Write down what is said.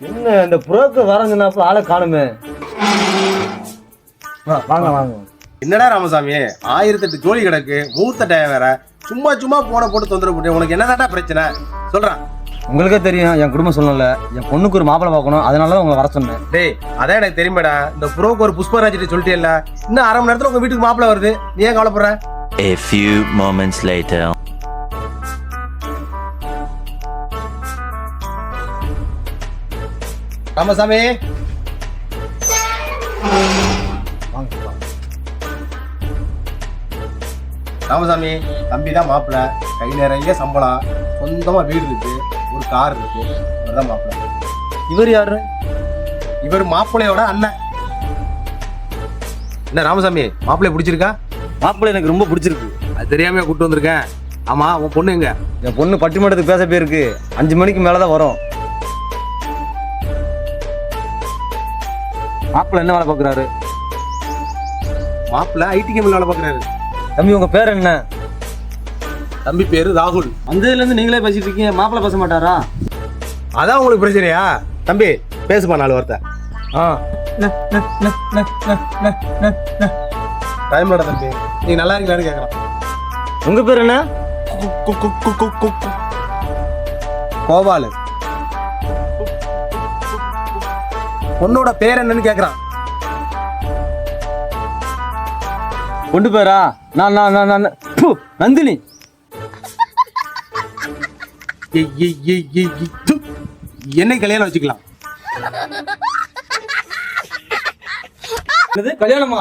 என்ன இந்த புரோக்கர் வரங்கன்னாப்ப ஆளை காணுமே. வாங்க வாங்க. என்னடா ராமசாமி 1008 ஜோலி கிடக்கு, மூத்த டைம் வேற, சும்மா சும்மா போன போட்டு தொந்தரவு போட்டு உனக்கு என்னதான்டா பிரச்சனை சொல்றான். உங்களுக்கே தெரியும் என் குடும்பம் சொல்லல, என் பொண்ணுக்கு ஒரு மாப்பிள்ளை பார்க்கணும், அதனால உங்களை வர சொன்னேன். டேய் அதான் எனக்கு தெரியுமாடா, இந்த புரோக்கர் புஷ்பராஜிட்ட சொல்லிட்டேல்ல, இன்னும் 1/2 மணி நேரத்துல உங்க வீட்டுக்கு மாப்பிள்ளை வருது, நீ ஏன் கவலைப்படுற? A few moments later. Ramasamy Ramasamy தம்பி தான் மாப்பிள்ள, கை நிறைய சம்பளம், சொந்தமா வீடு இருக்கு, ஒரு கார் இருக்கு, இவர்தான் மாப்பிள்ள. இவர் யாரு? இவர் மாப்பிள்ளையோட அண்ணன். என்ன ராமசாமி மாப்பிள்ளை பிடிச்சிருக்கா? மாப்பிள்ளை எனக்கு ரொம்ப பிடிச்சிருக்கு. அது தெரியாம கூப்பிட்டு வந்திருக்கேன். ஆமா உன் பொண்ணு எங்க? என் பொண்ணு பட்டிமன்றத்துக்கு பேச போயிருக்கு, 5 மணிக்கு மேலதான் வரும். மாப்பிள்ளை என்ன வேலை பார்க்குறாரு? மாப்பிள்ளை ஐடி கம்பெனில வேலை பார்க்குறாரு. தம்பி உங்க பேர் என்ன? தம்பி பேரு ராகுல். வந்ததுல இருந்து நீங்களே பேசிட்டு இருக்கீங்க, மாப்பிள்ளை பேச மாட்டாரா? அதான் உங்களுக்கு பிரச்சனையா? தம்பி பேசுப்பா 4 வார்த்தை. டைம்லோட தம்பி நீ நல்லா இருக்கலான்னு கேட்கறான். உங்க பேர் என்ன? கோபாலு. பொண்ணோட பேர் என்னன்னு கேக்குறான். கொண்டு பேரா? நான் நான் நான் நான் ப்பு, நந்தினி. என்னை கல்யாணம் வச்சுக்கலாம். கல்யாணமா?